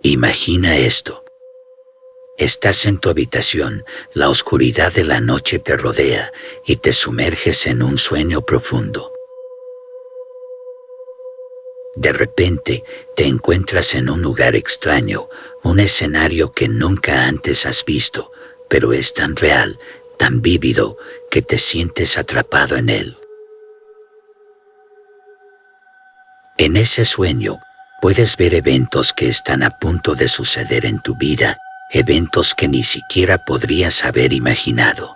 Imagina esto. Estás en tu habitación, la oscuridad de la noche te rodea y te sumerges en un sueño profundo. De repente, te encuentras en un lugar extraño, un escenario que nunca antes has visto, pero es tan real, tan vívido, que te sientes atrapado en él. En ese sueño, puedes ver eventos que están a punto de suceder en tu vida, eventos que ni siquiera podrías haber imaginado.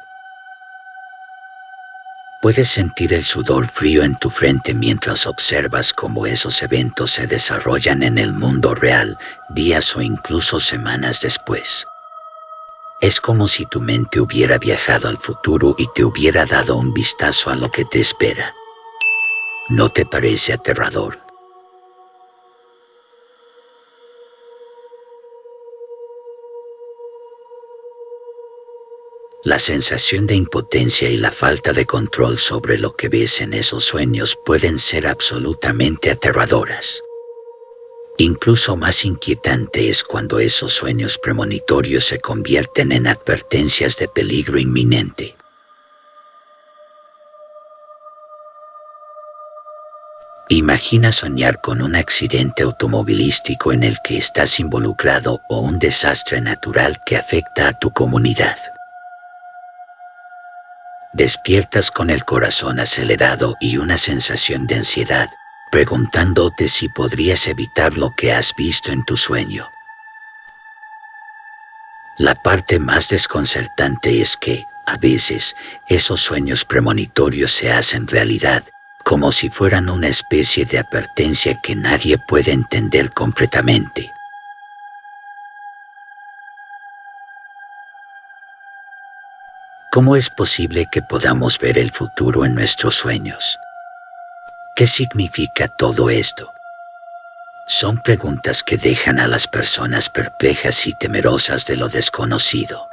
Puedes sentir el sudor frío en tu frente mientras observas cómo esos eventos se desarrollan en el mundo real, días o incluso semanas después. Es como si tu mente hubiera viajado al futuro y te hubiera dado un vistazo a lo que te espera. ¿No te parece aterrador? La sensación de impotencia y la falta de control sobre lo que ves en esos sueños pueden ser absolutamente aterradoras. Incluso más inquietante es cuando esos sueños premonitorios se convierten en advertencias de peligro inminente. Imagina soñar con un accidente automovilístico en el que estás involucrado o un desastre natural que afecta a tu comunidad. Despiertas con el corazón acelerado y una sensación de ansiedad, preguntándote si podrías evitar lo que has visto en tu sueño. La parte más desconcertante es que, a veces, esos sueños premonitorios se hacen realidad, como si fueran una especie de advertencia que nadie puede entender completamente. ¿Cómo es posible que podamos ver el futuro en nuestros sueños? ¿Qué significa todo esto? Son preguntas que dejan a las personas perplejas y temerosas de lo desconocido.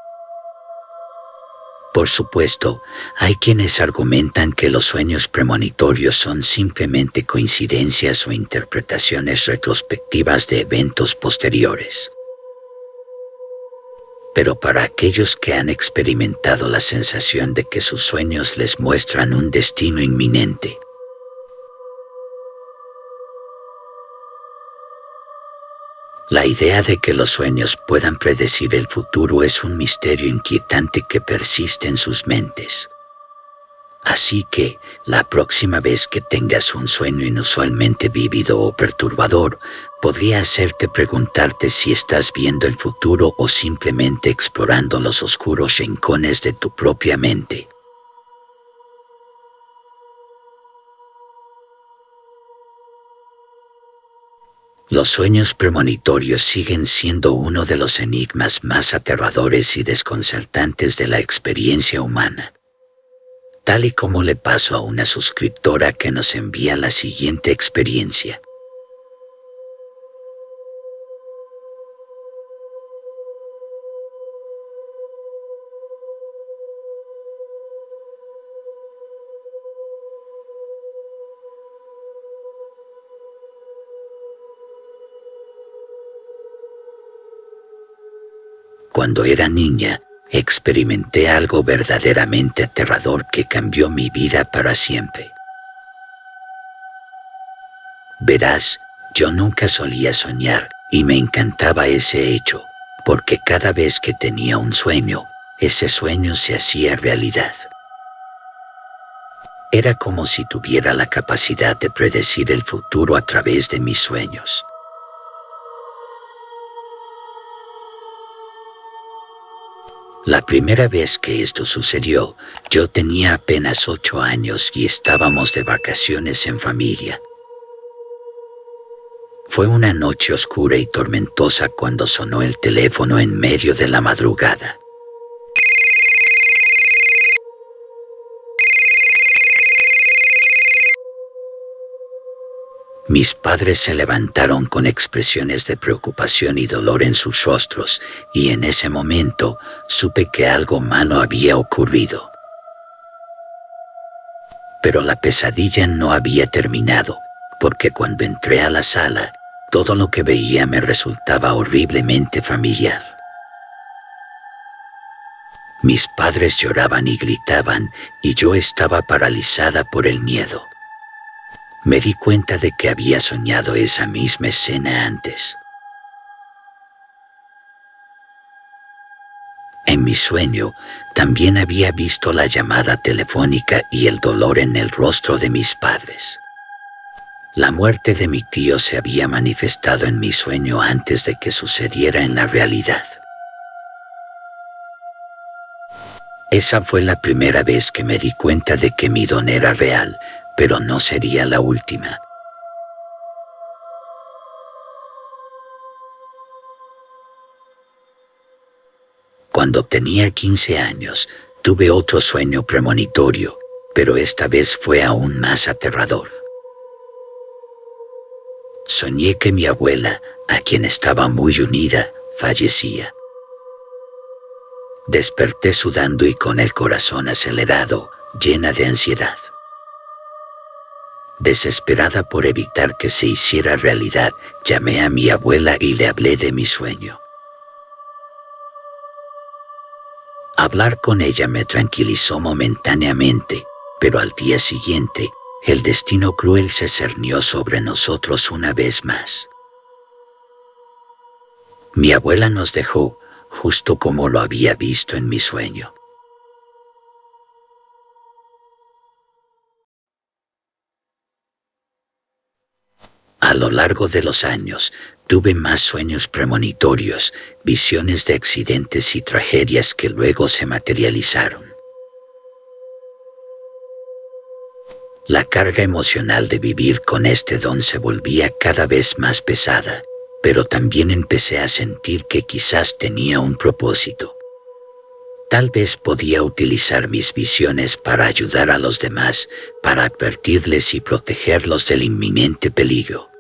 Por supuesto, hay quienes argumentan que los sueños premonitorios son simplemente coincidencias o interpretaciones retrospectivas de eventos posteriores. Pero para aquellos que han experimentado la sensación de que sus sueños les muestran un destino inminente, la idea de que los sueños puedan predecir el futuro es un misterio inquietante que persiste en sus mentes. Así que, la próxima vez que tengas un sueño inusualmente vívido o perturbador, podría hacerte preguntarte si estás viendo el futuro o simplemente explorando los oscuros rincones de tu propia mente. Los sueños premonitorios siguen siendo uno de los enigmas más aterradores y desconcertantes de la experiencia humana. Tal y como le pasó a una suscriptora que nos envía la siguiente experiencia. Cuando era niña, experimenté algo verdaderamente aterrador que cambió mi vida para siempre. Verás, yo nunca solía soñar y me encantaba ese hecho, porque cada vez que tenía un sueño, ese sueño se hacía realidad. Era como si tuviera la capacidad de predecir el futuro a través de mis sueños. La primera vez que esto sucedió, yo tenía apenas 8 años y estábamos de vacaciones en familia. Fue una noche oscura y tormentosa cuando sonó el teléfono en medio de la madrugada. Mis padres se levantaron con expresiones de preocupación y dolor en sus rostros, y en ese momento supe que algo malo había ocurrido. Pero la pesadilla no había terminado, porque cuando entré a la sala, Todo lo que veía me resultaba horriblemente familiar. Mis padres lloraban y gritaban, y yo estaba paralizada por el miedo. Me di cuenta de que había soñado esa misma escena antes. En mi sueño, también había visto la llamada telefónica y el dolor en el rostro de mis padres. La muerte de mi tío se había manifestado en mi sueño antes de que sucediera en la realidad. Esa fue la primera vez que me di cuenta de que mi don era real, pero no sería la última. Cuando tenía 15 años, tuve otro sueño premonitorio, pero esta vez fue aún más aterrador. Soñé que mi abuela, a quien estaba muy unida, fallecía. Desperté sudando y con el corazón acelerado, llena de ansiedad. Desesperada por evitar que se hiciera realidad, llamé a mi abuela y le hablé de mi sueño. Hablar con ella me tranquilizó momentáneamente, pero al día siguiente, el destino cruel se cernió sobre nosotros una vez más. Mi abuela nos dejó, justo como lo había visto en mi sueño. A lo largo de los años, tuve más sueños premonitorios, visiones de accidentes y tragedias que luego se materializaron. La carga emocional de vivir con este don se volvía cada vez más pesada, pero también empecé a sentir que quizás tenía un propósito. Tal vez podía utilizar mis visiones para ayudar a los demás, para advertirles y protegerlos del inminente peligro.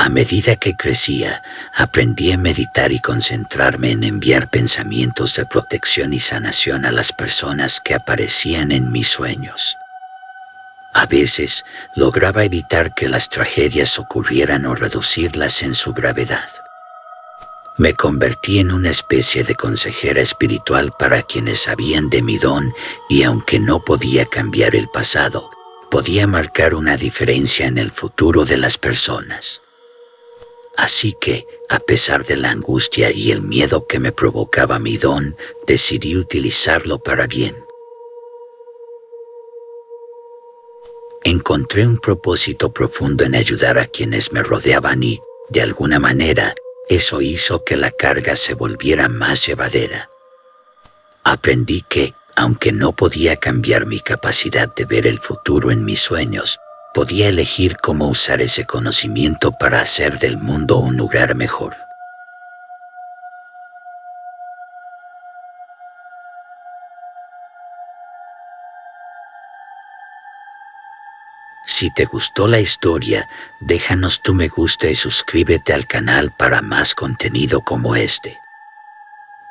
A medida que crecía, aprendí a meditar y concentrarme en enviar pensamientos de protección y sanación a las personas que aparecían en mis sueños. A veces, lograba evitar que las tragedias ocurrieran o reducirlas en su gravedad. Me convertí en una especie de consejera espiritual para quienes sabían de mi don y aunque no podía cambiar el pasado, podía marcar una diferencia en el futuro de las personas. Así que, a pesar de la angustia y el miedo que me provocaba mi don, decidí utilizarlo para bien. Encontré un propósito profundo en ayudar a quienes me rodeaban y, de alguna manera, eso hizo que la carga se volviera más llevadera. Aprendí que, aunque no podía cambiar mi capacidad de ver el futuro en mis sueños, podía elegir cómo usar ese conocimiento para hacer del mundo un lugar mejor. Si te gustó la historia, déjanos tu me gusta y suscríbete al canal para más contenido como este.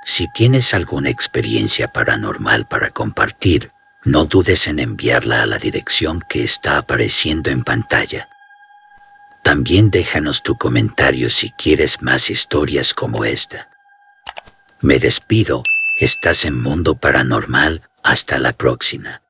Si tienes alguna experiencia paranormal para compartir, no dudes en enviarla a la dirección que está apareciendo en pantalla. También déjanos tu comentario si quieres más historias como esta. Me despido, estás en Mundo Paranormal, hasta la próxima.